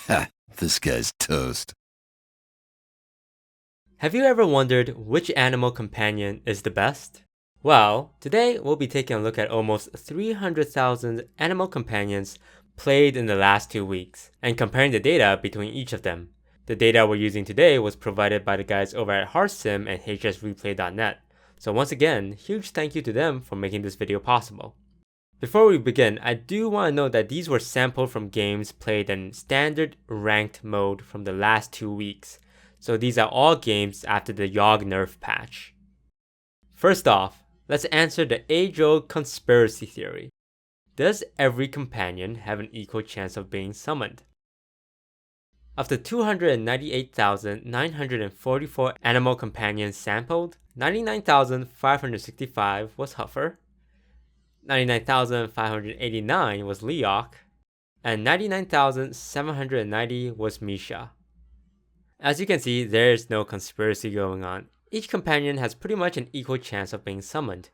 Ha, this guy's toast. Have you ever wondered which animal companion is the best? Well, today we'll be taking a look at almost 300,000 animal companions played in the last 2 weeks and comparing the data between each of them. The data we're using today was provided by the guys over at Hearthstone and hsreplay.net. So once again, huge thank you to them for making this video possible. Before we begin, I do want to note that these were sampled from games played in standard ranked mode from the last 2 weeks. So these are all games after the Yogg nerf patch. First off, let's answer the age-old conspiracy theory. Does every companion have an equal chance of being summoned? Of the 298,944 animal companions sampled, 99,565 was Huffer, 99,589 was Leok, and 99,790 was Misha. As you can see, there is no conspiracy going on. Each companion has pretty much an equal chance of being summoned.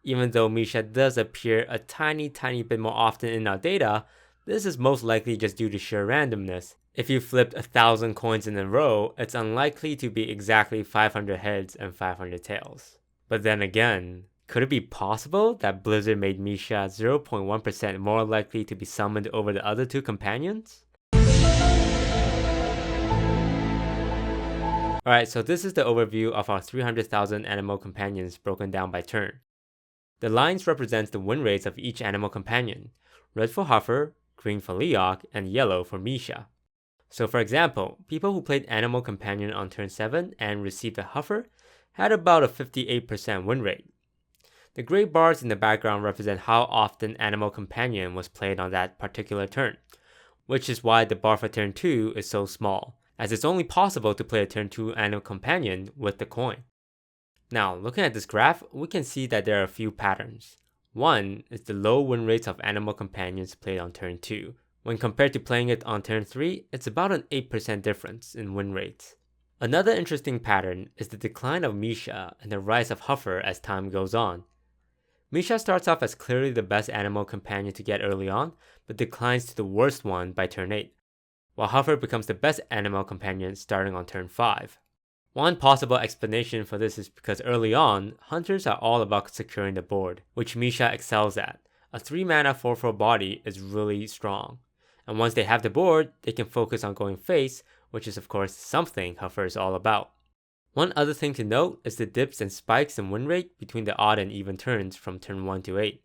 Even though Misha does appear a tiny bit more often in our data, this is most likely just due to sheer randomness. If you flipped 1,000 coins in a row, it's unlikely to be exactly 500 heads and 500 tails. But then again, could it be possible that Blizzard made Misha 0.1% more likely to be summoned over the other two companions? Alright, so this is the overview of our 300,000 animal companions broken down by turn. The lines represent the win rates of each animal companion. Red for Huffer, green for Leok, and yellow for Misha. So for example, people who played Animal Companion on turn 7 and received a Huffer had about a 58% win rate. The gray bars in the background represent how often Animal Companion was played on that particular turn, which is why the bar for turn 2 is so small, as it's only possible to play a turn 2 Animal Companion with the coin. Now, looking at this graph, we can see that there are a few patterns. One is the low win rates of Animal Companions played on turn 2. When compared to playing it on turn 3, it's about an 8% difference in win rates. Another interesting pattern is the decline of Misha and the rise of Huffer as time goes on. Misha starts off as clearly the best animal companion to get early on, but declines to the worst one by turn 8, while Huffer becomes the best animal companion starting on turn 5. One possible explanation for this is because early on, hunters are all about securing the board, which Misha excels at. A 3-mana 4/4 body is really strong, and once they have the board, they can focus on going face, which is of course something Huffer is all about. One other thing to note is the dips and spikes in win rate between the odd and even turns from turn 1 to 8.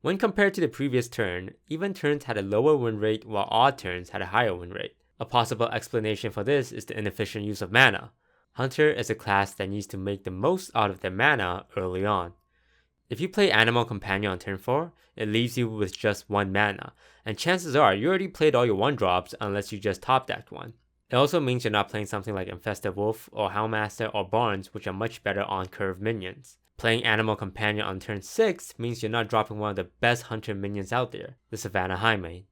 When compared to the previous turn, even turns had a lower win rate while odd turns had a higher win rate. A possible explanation for this is the inefficient use of mana. Hunter is a class that needs to make the most out of their mana early on. If you play Animal Companion on turn 4, it leaves you with just 1 mana, and chances are you already played all your 1-drops unless you just top decked one. It also means you're not playing something like Infested Wolf or Houndmaster or Barnes, which are much better on curve minions. Playing Animal Companion on turn 6 means you're not dropping one of the best hunter minions out there, the Savannah Highmane.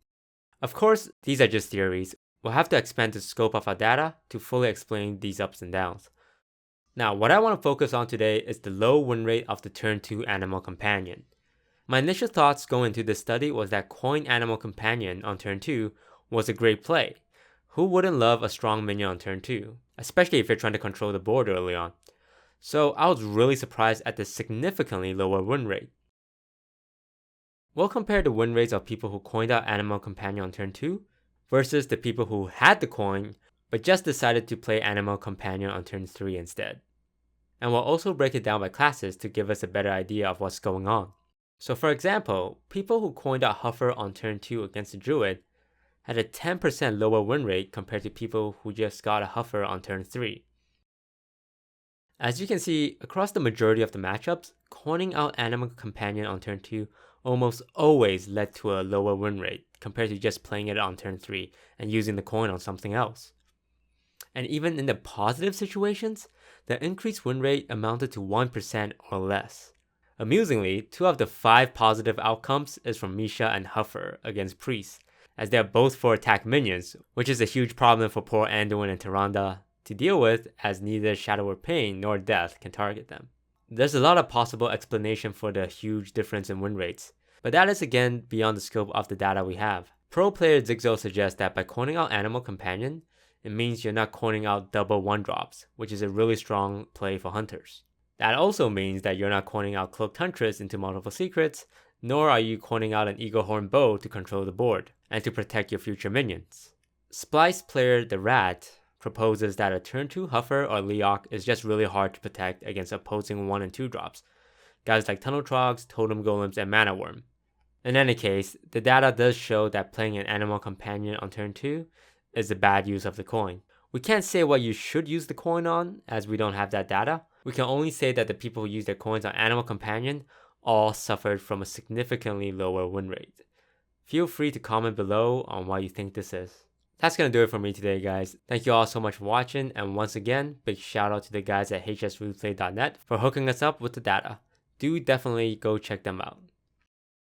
Of course, these are just theories. We'll have to expand the scope of our data to fully explain these ups and downs. Now, what I want to focus on today is the low win rate of the turn 2 Animal Companion. My initial thoughts going into this study was that coin Animal Companion on turn 2 was a great play. Who wouldn't love a strong minion on turn 2, especially if you're trying to control the board early on? So I was really surprised at the significantly lower win rate. We'll compare the win rates of people who coined out Animal Companion on turn 2 versus the people who had the coin but just decided to play Animal Companion on turn 3 instead. And we'll also break it down by classes to give us a better idea of what's going on. So for example, people who coined out Huffer on turn 2 against the Druid had a 10% lower win rate compared to people who just got a Huffer on turn 3. As you can see, across the majority of the matchups, coining out Animal Companion on turn 2 almost always led to a lower win rate compared to just playing it on turn 3 and using the coin on something else. And even in the positive situations, the increased win rate amounted to 1% or less. Amusingly, 2 of the 5 positive outcomes is from Misha and Huffer against Priest, as they are both for attack minions, which is a huge problem for poor Anduin and Tyrande to deal with, as neither Shadow of Pain nor Death can target them. There's a lot of possible explanation for the huge difference in win rates, but that is again beyond the scope of the data we have. Pro player Zigzo suggests that by coining out Animal Companion, it means you're not coining out double 1-drops, which is a really strong play for hunters. That also means that you're not coining out Cloaked Huntress into multiple secrets, nor are you coining out an Eagle Horn Bow to control the board, and to protect your future minions. Splice player The Rat proposes that a turn 2 Huffer or Leok is just really hard to protect against opposing 1 and 2 drops, guys like Tunnel Trogs, Totem Golems, and Mana Worm. In any case, the data does show that playing an Animal Companion on turn 2 is a bad use of the coin. We can't say what you should use the coin on, as we don't have that data. We can only say that the people who use their coins on Animal Companion all suffered from a significantly lower win rate. Feel free to comment below on why you think this is. That's going to do it for me today, guys. Thank you all so much for watching, and once again, big shout out to the guys at hsreplay.net for hooking us up with the data. Do definitely go check them out.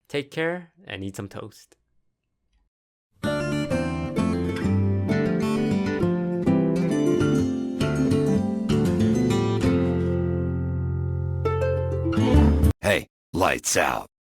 Take care and eat some toast. Hey, lights out.